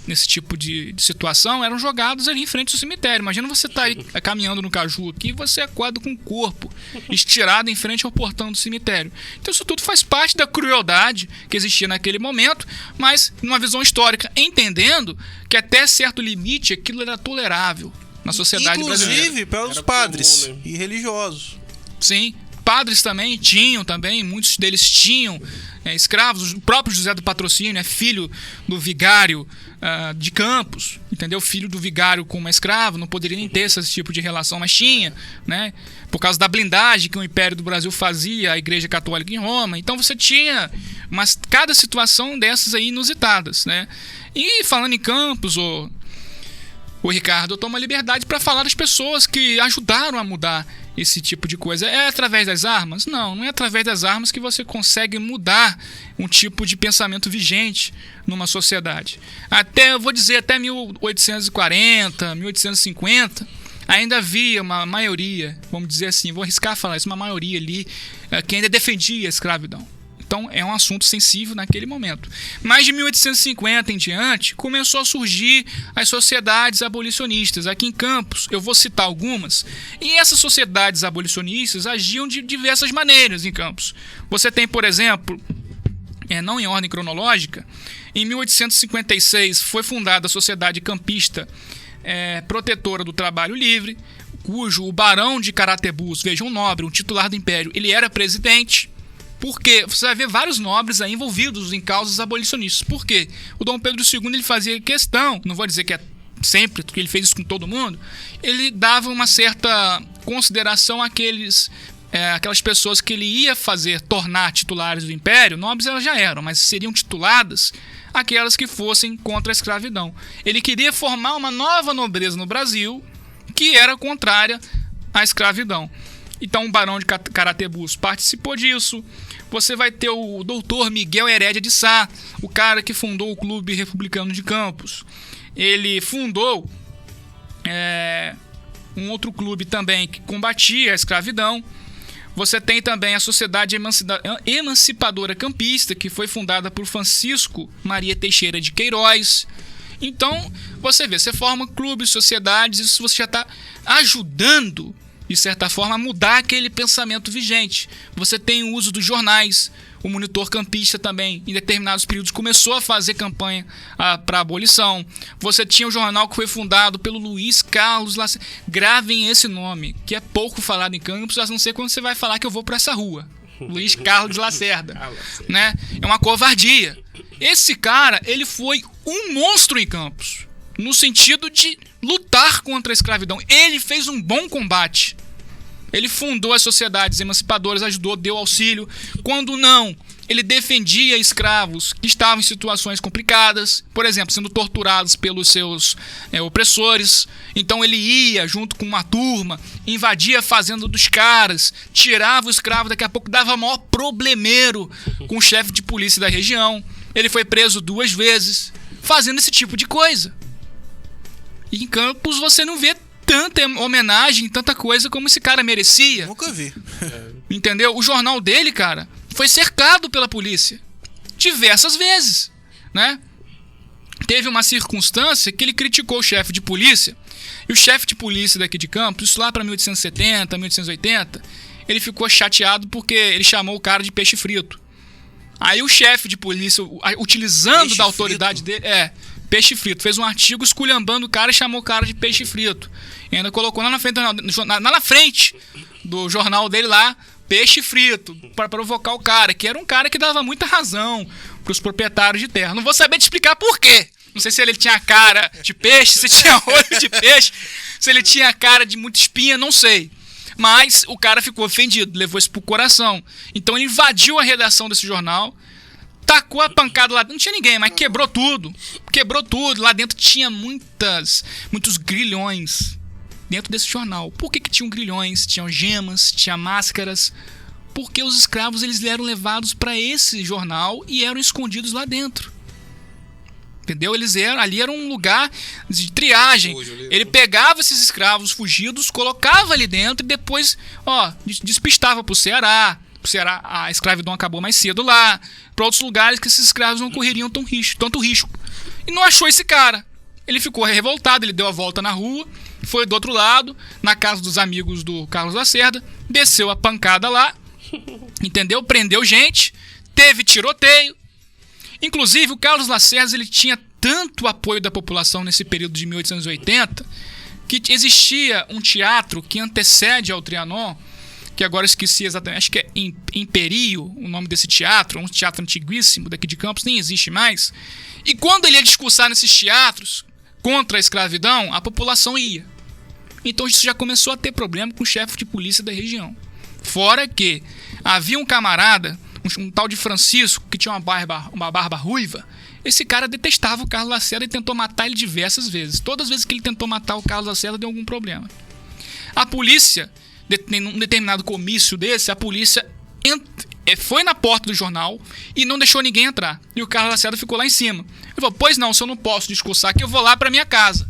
nesse tipo de situação, eram jogados ali em frente ao cemitério. Imagina você estar aí caminhando no Caju aqui e você acorda com o corpo estirado em frente ao portão do cemitério. Então isso tudo faz parte da crueldade que existia naquele momento, mas numa visão histórica, entendendo que até certo limite aquilo era tolerável na sociedade brasileira. Inclusive pelos padres e religiosos. Sim. Padres também tinham, muitos deles tinham escravos. O próprio José do Patrocínio é filho do vigário de Campos, entendeu? Filho do vigário com uma escrava, não poderia nem ter esse tipo de relação, mas tinha, né? Por causa da blindagem que o Império do Brasil fazia à Igreja Católica em Roma. Então você tinha cada situação dessas aí inusitadas, né? E falando em Campos, o Ricardo, eu tomo a liberdade para falar das pessoas que ajudaram a mudar esse tipo de coisa. É através das armas? Não é através das armas que você consegue mudar um tipo de pensamento vigente numa sociedade. Eu vou dizer, até 1840, 1850, ainda havia uma maioria, vamos dizer assim, vou arriscar falar isso, uma maioria ali que ainda defendia a escravidão. Então é um assunto sensível naquele momento. Mas de 1850 em diante, começou a surgir as sociedades abolicionistas. Aqui em Campos, eu vou citar algumas. E essas sociedades abolicionistas agiam de diversas maneiras em Campos. Você tem, por exemplo, não em ordem cronológica, em 1856 foi fundada a Sociedade Campista Protetora do Trabalho Livre, cujo o Barão de Caratebus, veja, um nobre, um titular do Império, ele era presidente. Porque você vai ver vários nobres aí envolvidos em causas abolicionistas. Por quê? O Dom Pedro II ele fazia questão, não vou dizer que é sempre, porque ele fez isso com todo mundo, ele dava uma certa consideração àquelas pessoas que ele ia tornar titulares do Império. Nobres elas já eram, mas seriam tituladas aquelas que fossem contra a escravidão. Ele queria formar uma nova nobreza no Brasil que era contrária à escravidão. Então o Barão de Caratebus participou disso. Você vai ter o doutor Miguel Herédia de Sá, o cara que fundou o Clube Republicano de Campos. Ele fundou um outro clube também que combatia a escravidão. Você tem também a Sociedade Emancipadora Campista, que foi fundada por Francisco Maria Teixeira de Queiroz. Então, você forma clubes, sociedades, isso você já está ajudando, de certa forma, a mudar aquele pensamento vigente. Você tem o uso dos jornais. O Monitor Campista também, em determinados períodos, começou a fazer campanha para a abolição. Você tinha o jornal que foi fundado pelo Luiz Carlos Lacerda. Gravem esse nome, que é pouco falado em Campos, a não ser quando você vai falar que eu vou para essa rua. Luiz Carlos Lacerda. Né? É uma covardia. Esse cara, ele foi um monstro em Campos, no sentido de lutar contra a escravidão. Ele fez um bom combate. Ele fundou as sociedades emancipadoras, ajudou, deu auxílio. Quando não, ele defendia escravos que estavam em situações complicadas, por exemplo, sendo torturados pelos seus opressores. Então ele ia junto com uma turma, invadia a fazenda dos caras, tirava o escravo, daqui a pouco dava maior problemeiro com o chefe de polícia da região. Ele foi preso 2 vezes, fazendo esse tipo de coisa. E em Campos você não vê tanta homenagem, tanta coisa como esse cara merecia. Nunca vi. Entendeu? O jornal dele, cara, foi cercado pela polícia diversas vezes, né? Teve uma circunstância que ele criticou o chefe de polícia. E o chefe de polícia daqui de Campos, isso lá para 1870, 1880, ele ficou chateado porque ele chamou o cara de peixe frito. Aí o chefe de polícia, utilizando da autoridade dele, peixe frito, fez um artigo esculhambando o cara e chamou o cara de peixe frito. E ainda colocou lá na frente do jornal dele lá, peixe frito, para provocar o cara, que era um cara que dava muita razão para os proprietários de terra. Não vou saber te explicar por quê. Não sei se ele tinha cara de peixe, se tinha olho de peixe, se ele tinha cara de muita espinha, não sei. Mas o cara ficou ofendido, levou isso pro coração. Então ele invadiu a redação desse jornal, tacou a pancada lá, não tinha ninguém, mas quebrou tudo. Lá dentro tinha muitos grilhões dentro desse jornal. Por que tinham grilhões, tinham gemas, tinha máscaras? Porque os escravos eles eram levados para esse jornal e eram escondidos lá dentro. Entendeu? Ali era um lugar de triagem. Ele pegava esses escravos fugidos, colocava ali dentro e depois, despistava para o Ceará. O Ceará, a escravidão acabou mais cedo lá. Para outros lugares que esses escravos não correriam tanto risco. E não achou esse cara. Ele ficou revoltado, ele deu a volta na rua, foi do outro lado, na casa dos amigos do Carlos Lacerda, desceu a pancada lá, entendeu? Prendeu gente, teve tiroteio. Inclusive, o Carlos Lacerda ele tinha tanto apoio da população nesse período de 1880 que existia um teatro que antecede ao Trianon, que agora eu esqueci exatamente, acho que é Imperio, o nome desse teatro, um teatro antiguíssimo daqui de Campos, nem existe mais. E quando ele ia discursar nesses teatros contra a escravidão, a população ia. Então isso já começou a ter problema com o chefe de polícia da região. Fora que havia um camarada, um tal de Francisco, que tinha uma barba ruiva. Esse cara detestava o Carlos Lacerda e tentou matar ele diversas vezes. Todas as vezes que ele tentou matar o Carlos Lacerda, deu algum problema. A polícia, em um determinado comício desse, a polícia foi na porta do jornal e não deixou ninguém entrar. E o Carlos Lacerda ficou lá em cima. Ele falou, pois não, se eu não posso discursar aqui, eu vou lá para minha casa.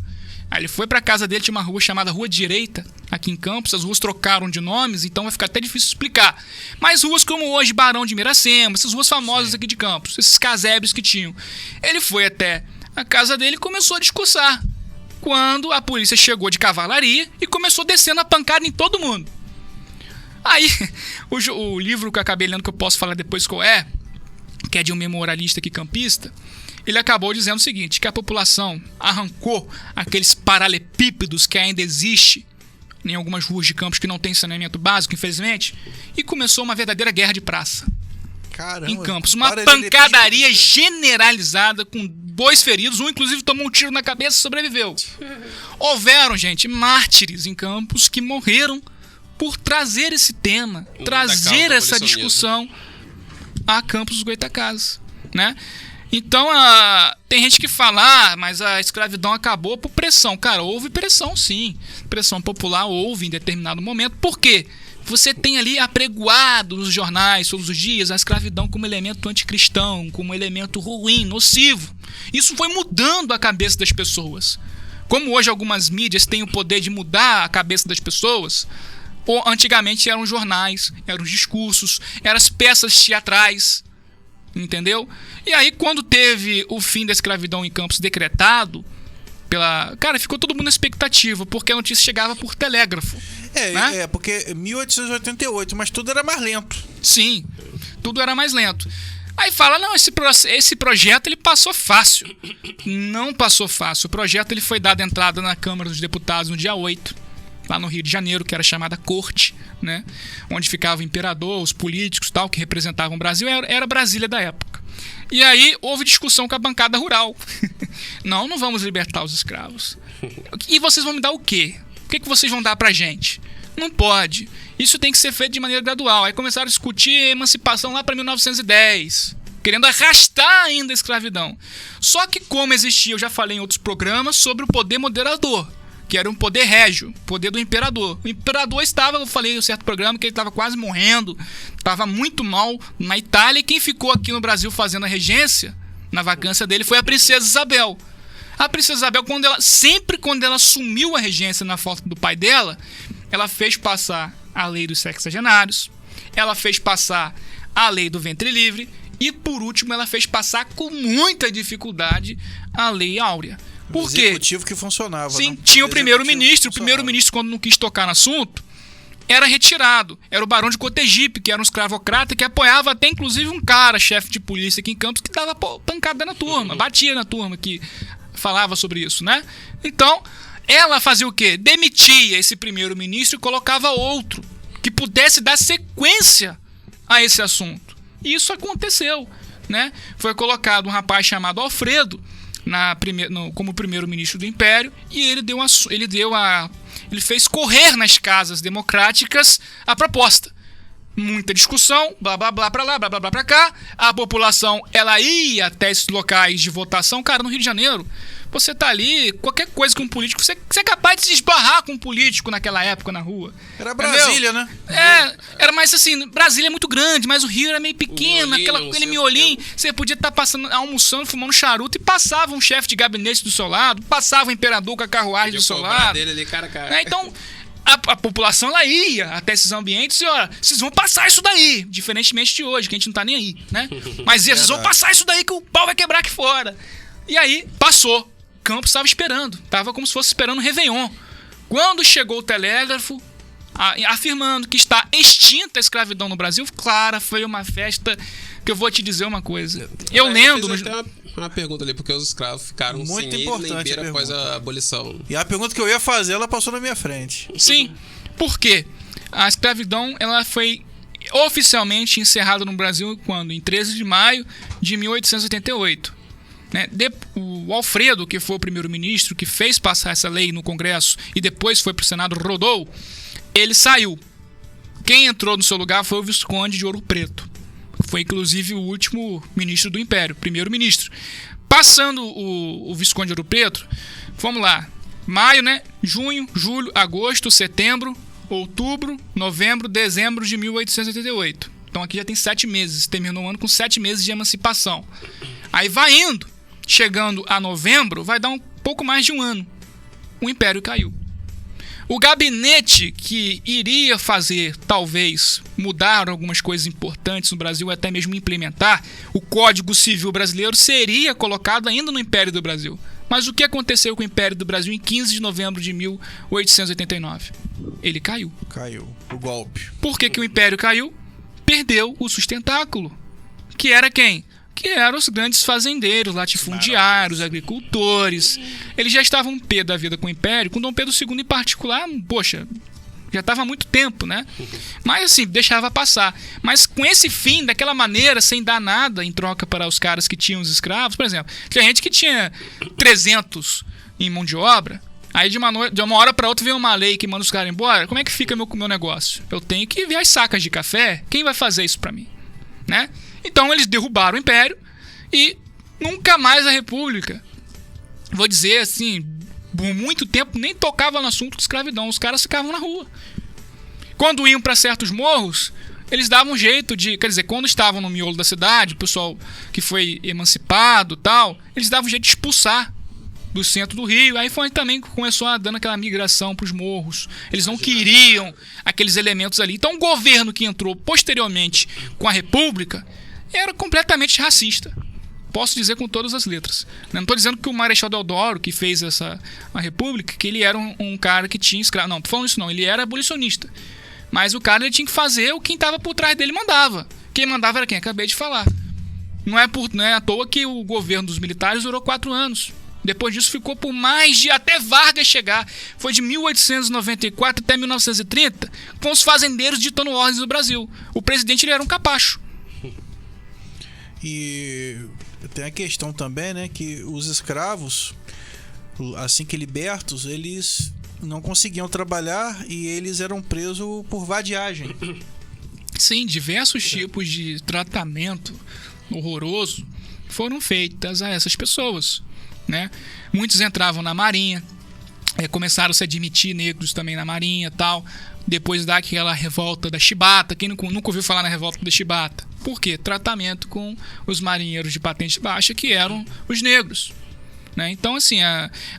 Aí ele foi para a casa dele, tinha uma rua chamada Rua Direita, aqui em Campos. As ruas trocaram de nomes, então vai ficar até difícil explicar. Mas ruas como hoje, Barão de Miracema, essas ruas famosas aqui de Campos, esses casebres que tinham. Ele foi até a casa dele e começou a discursar. Quando a polícia chegou de cavalaria e começou descendo a pancada em todo mundo. Aí, o livro que eu acabei lendo, que eu posso falar depois qual é, que é de um memorialista aqui campista, ele acabou dizendo o seguinte, que a população arrancou aqueles paralelepípedos que ainda existe em algumas ruas de Campos que não tem saneamento básico, infelizmente, e começou uma verdadeira guerra de praça. Caramba, em Campos. Uma pancadaria generalizada com 2 feridos, um inclusive tomou um tiro na cabeça e sobreviveu. Houveram, gente, mártires em Campos que morreram por trazer esse tema, trazer essa discussão a Campos dos Goytacazes, né? Então, tem gente que fala, mas a escravidão acabou por pressão. Cara, houve pressão sim. Pressão popular houve em determinado momento. Por quê? Você tem ali apregoado nos jornais todos os dias a escravidão como elemento anticristão, como elemento ruim, nocivo. Isso foi mudando a cabeça das pessoas. Como hoje algumas mídias têm o poder de mudar a cabeça das pessoas, antigamente eram jornais, eram os discursos, eram as peças teatrais, entendeu? E aí quando teve o fim da escravidão em Campos decretado, cara, ficou todo mundo na expectativa, porque a notícia chegava por telégrafo. Né? Porque 1888, mas tudo era mais lento. Sim, tudo era mais lento. Aí fala, não, esse projeto ele passou fácil. Não passou fácil. O projeto ele foi dado entrada na Câmara dos Deputados no dia 8, lá no Rio de Janeiro, que era chamada Corte, né? Onde ficava o imperador, os políticos tal, que representavam o Brasil, era Brasília da época. E aí houve discussão com a bancada rural. Não vamos libertar os escravos. E vocês vão me dar o quê? O que vocês vão dar pra gente? Não pode. Isso tem que ser feito de maneira gradual. Aí começaram a discutir a emancipação lá para 1910, querendo arrastar ainda a escravidão. Só que como existia, eu já falei em outros programas, sobre o poder moderador, que era um poder régio, poder do imperador. O imperador estava, eu falei em um certo programa, que ele estava quase morrendo, estava muito mal na Itália, e quem ficou aqui no Brasil fazendo a regência, na vacância dele, foi a princesa Isabel. A princesa Isabel, sempre quando ela assumiu a regência na falta do pai dela, ela fez passar a lei dos sexagenários, ela fez passar a lei do ventre livre, e por último ela fez passar com muita dificuldade a lei áurea. Por quê? Executivo que funcionava. Sim, né? tinha o primeiro-ministro. O primeiro-ministro, quando não quis tocar no assunto, era retirado. Era o Barão de Cotegipe, que era um escravocrata, que apoiava até inclusive um cara, chefe de polícia aqui em Campos, que dava pancada na turma, batia na turma, que falava sobre isso, né? Então, ela fazia o quê? Demitia esse primeiro-ministro e colocava outro, que pudesse dar sequência a esse assunto. E isso aconteceu, né? Foi colocado um rapaz chamado Alfredo, como primeiro-ministro do Império, e ele fez correr nas casas democráticas a proposta. muita discussão, blá blá blá pra lá, blá blá blá pra cá. A população, ela ia até esses locais de votação. Cara, no Rio de Janeiro, você tá ali, qualquer coisa com um político, você é capaz de se esbarrar com um político naquela época na rua. Era Brasília, né? Era mais assim, Brasília é muito grande, mas o Rio era meio pequeno, aquele miolinho. Você podia estar passando, almoçando, fumando charuto e passava um chefe de gabinete do seu lado, passava o imperador com a carruagem do seu lado. Dele ali, cara. Então, a população, ela ia até esses ambientes e, olha, vocês vão passar isso daí, diferentemente de hoje, que a gente não tá nem aí, né? Mas vocês vão passar isso daí que o pau vai quebrar aqui fora. E aí, passou. Campos estava esperando. Estava como se fosse esperando um Réveillon. Quando chegou o telégrafo, afirmando que está extinta a escravidão no Brasil, claro, foi uma festa que eu vou te dizer uma coisa. Eu lembro... Uma pergunta ali, porque os escravos ficaram muito sem importante nem beira após a abolição. E a pergunta que eu ia fazer, ela passou na minha frente. Sim. Por quê? A escravidão, ela foi oficialmente encerrada no Brasil quando? Em 13 de maio de 1888. Né? O Alfredo, que foi o primeiro-ministro, que fez passar essa lei no Congresso e depois foi para o Senado, rodou, ele saiu. Quem entrou no seu lugar foi o Visconde de Ouro Preto. Foi inclusive o último ministro do Império, primeiro-ministro. Passando o Visconde de Ouro Preto, vamos lá, maio, né? Junho, julho, agosto, setembro, outubro, novembro, dezembro de 1888. Então aqui já tem 7 meses, terminou o ano com 7 meses de emancipação. Aí vai indo, chegando a novembro, vai dar um pouco mais de um ano. O Império caiu. O gabinete que iria fazer, talvez, mudar algumas coisas importantes no Brasil, até mesmo implementar o Código Civil Brasileiro, seria colocado ainda no Império do Brasil. Mas o que aconteceu com o Império do Brasil em 15 de novembro de 1889? Ele caiu. Caiu. O golpe. Por que o Império caiu? Perdeu o sustentáculo. Que era quem? Que eram os grandes fazendeiros, latifundiários, agricultores. Eles já estavam pé da vida com o Império, com Dom Pedro II em particular, poxa, já estava há muito tempo, né? Mas assim, deixava passar. Mas com esse fim, daquela maneira, sem dar nada em troca para os caras que tinham os escravos, por exemplo, tinha gente que tinha 300 em mão de obra, aí de uma hora para outra vem uma lei que manda os caras embora. Como é que fica meu negócio? Eu tenho que ver as sacas de café, quem vai fazer isso para mim? Né? Então eles derrubaram o Império e nunca mais a República, vou dizer assim, por muito tempo nem tocava no assunto de escravidão. Os caras ficavam na rua. Quando iam para certos morros, eles davam um jeito de, quer dizer, quando estavam no miolo da cidade, o pessoal que foi emancipado e tal, eles davam um jeito de expulsar do centro do Rio. Aí foi também que começou a dando aquela migração para os morros. Eles não queriam aqueles elementos ali. Então o governo que entrou posteriormente com a República era completamente racista. Posso dizer com todas as letras. Não estou dizendo que o Marechal Deodoro, que fez a República, que ele era um cara que tinha escravo. Não, tô falando isso não. Ele era abolicionista. Mas o cara, ele tinha que fazer o que quem estava por trás dele mandava. Quem mandava era quem? Acabei de falar. Não é à toa que o governo dos militares durou 4 anos. Depois disso ficou por mais de... Até Vargas chegar. Foi de 1894 até 1930, com os fazendeiros ditando ordens no Brasil. O presidente, ele era um capacho. E tem a questão também, né, que os escravos, assim que libertos, eles não conseguiam trabalhar e eles eram presos por vadiagem. Sim, diversos tipos de tratamento horroroso foram feitos a essas pessoas, né? Muitos entravam na marinha, começaram a se admitir negros também na marinha e tal. Depois daquela revolta da chibata. Quem nunca ouviu falar na revolta da chibata? Por quê? Tratamento com os marinheiros de patente baixa, que eram os negros, né? Então, assim,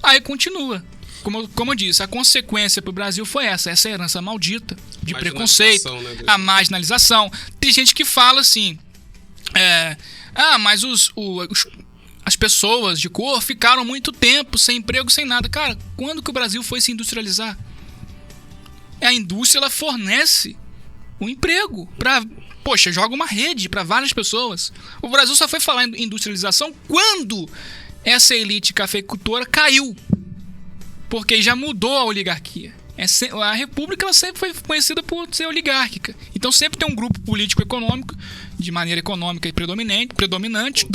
aí continua. Como eu disse, a consequência para o Brasil foi essa herança maldita de preconceito, né? A marginalização. Tem gente que fala assim, mas as pessoas de cor ficaram muito tempo sem emprego, sem nada. Cara, quando que o Brasil foi se industrializar? A indústria, ela fornece um emprego para, joga uma rede para várias pessoas. O Brasil só foi falar em industrialização quando essa elite cafeicultora caiu, porque já mudou a oligarquia. A República, ela sempre foi conhecida por ser oligárquica. Então sempre tem um grupo político-econômico, de maneira econômica e predominante,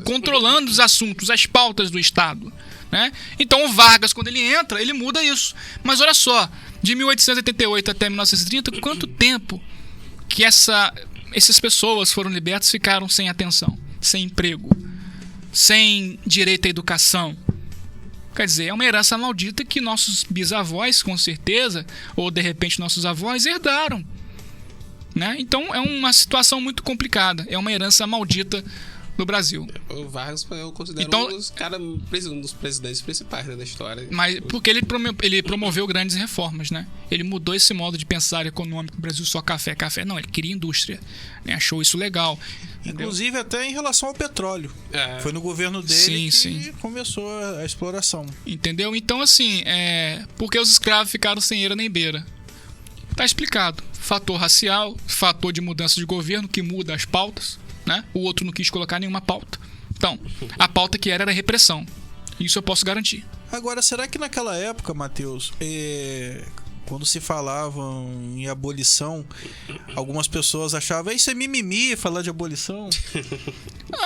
controlando os assuntos, as pautas do Estado, né? Então o Vargas, quando ele entra, ele muda isso. Mas olha só, de 1888 até 1930, quanto tempo que essas pessoas foram libertas, ficaram sem atenção, sem emprego, sem direito à educação. Quer dizer, é uma herança maldita que nossos bisavós, com certeza, ou de repente nossos avós, herdaram. Né? Então é uma situação muito complicada. É uma herança maldita do Brasil. O Vargas eu considero um dos presidentes principais, né, da história. Mas porque ele promoveu grandes reformas, né? Ele mudou esse modo de pensar econômico. O Brasil só café. Não, ele queria indústria, né? Achou isso legal. Inclusive até em relação ao petróleo. Foi no governo dele que começou a exploração. Entendeu? Então assim, porque os escravos ficaram sem eira nem beira. Tá explicado. Fator racial, fator de mudança de governo que muda as pautas, né? O outro não quis colocar nenhuma pauta. Então, a pauta que era repressão. Isso eu posso garantir. Agora, será que naquela época, Matheus, quando se falava em abolição, algumas pessoas achavam isso é mimimi, falar de abolição?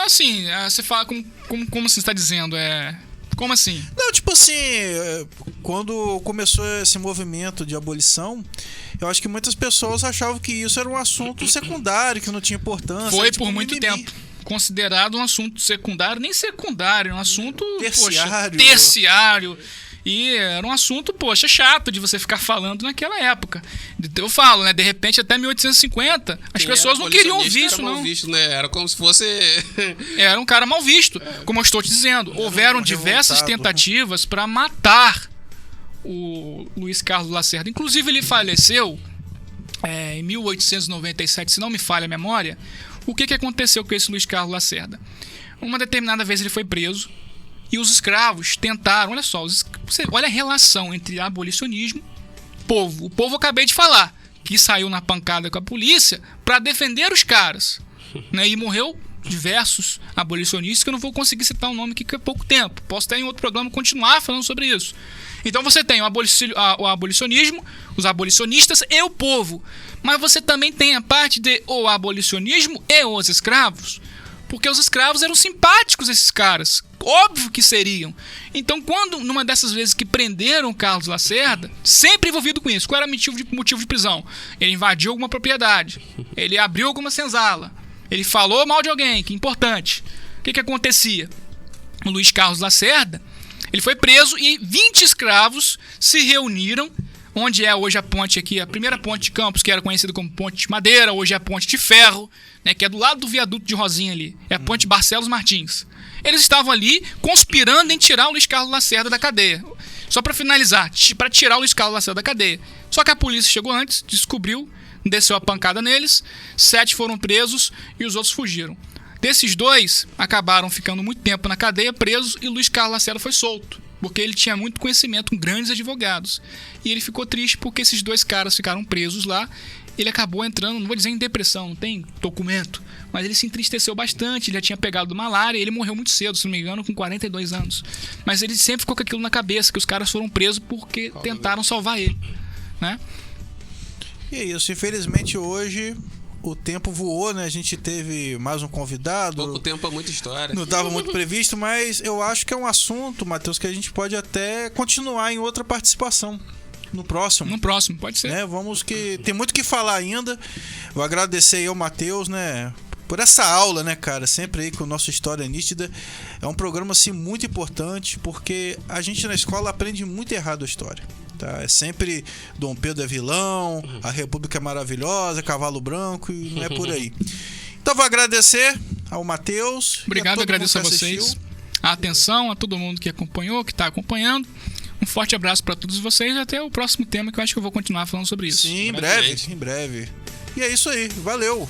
Assim, você fala como você está dizendo, como assim? Não, tipo assim, quando começou esse movimento de abolição, eu acho que muitas pessoas achavam que isso era um assunto secundário, que não tinha importância. Foi por muito tempo considerado um assunto secundário, nem secundário, um assunto terciário. E era um assunto, chato de você ficar falando naquela época. Eu falo, né? De repente, até 1850, as pessoas não queriam ouvir isso, não. Visto, né? Era como se fosse... Era um cara mal visto, como eu estou te dizendo. Houveram diversas tentativas para matar o Luiz Carlos Lacerda. Inclusive, ele faleceu em 1897, se não me falha a memória. O que aconteceu com esse Luiz Carlos Lacerda? Uma determinada vez ele foi preso. E os escravos tentaram, olha só, olha a relação entre abolicionismo e povo. O povo eu acabei de falar, que saiu na pancada com a polícia para defender os caras. Né? E morreu diversos abolicionistas, que eu não vou conseguir citar o nome aqui que é pouco tempo. Posso até em outro programa continuar falando sobre isso. Então você tem o abolicionismo, os abolicionistas e o povo. Mas você também tem a parte de o abolicionismo e os escravos. Porque os escravos eram simpáticos, esses caras. Óbvio que seriam. Então, quando, numa dessas vezes que prenderam o Carlos Lacerda, sempre envolvido com isso, qual era o motivo de prisão? Ele invadiu alguma propriedade. Ele abriu alguma senzala. Ele falou mal de alguém, que é importante. O que acontecia? O Luiz Carlos Lacerda, ele foi preso e 20 escravos se reuniram, onde é hoje a ponte aqui, a primeira ponte de Campos, que era conhecida como Ponte de Madeira, hoje é a Ponte de Ferro, né, que é do lado do viaduto de Rosinha ali, é a Ponte Barcelos Martins. Eles estavam ali conspirando em tirar o Luiz Carlos Lacerda da cadeia. Só para finalizar, para tirar o Luiz Carlos Lacerda da cadeia. Só que a polícia chegou antes, descobriu, desceu a pancada neles, 7 foram presos e os outros fugiram. Desses 2, acabaram ficando muito tempo na cadeia, presos, e Luiz Carlos Lacerda foi solto. Porque ele tinha muito conhecimento com grandes advogados. E ele ficou triste porque esses 2 caras ficaram presos lá. Ele acabou entrando, não vou dizer em depressão, não tem documento, mas ele se entristeceu bastante, ele já tinha pegado malária e ele morreu muito cedo, se não me engano, com 42 anos. Mas ele sempre ficou com aquilo na cabeça, que os caras foram presos porque tentaram salvar ele, né? E é isso, infelizmente hoje o tempo voou, né? A gente teve mais um convidado. Pouco tempo é muita história. Não estava muito previsto, mas eu acho que é um assunto, Matheus, que a gente pode até continuar em outra participação. No próximo. No próximo, pode ser. Né? Vamos que tem muito o que falar ainda. Vou agradecer aí ao Matheus, né? Por essa aula, né, cara? Sempre aí com o nosso História Nítida. É um programa, assim, muito importante, porque a gente na escola aprende muito errado a história. Tá? É sempre Dom Pedro é vilão, a República é maravilhosa, Cavalo Branco, e não é por aí. Então vou agradecer ao Matheus. Obrigado, agradeço a vocês. A atenção, a todo mundo que acompanhou, que está acompanhando. Um forte abraço para todos vocês e até o próximo tema, que eu acho que eu vou continuar falando sobre isso. Sim, em breve. E é isso aí. Valeu!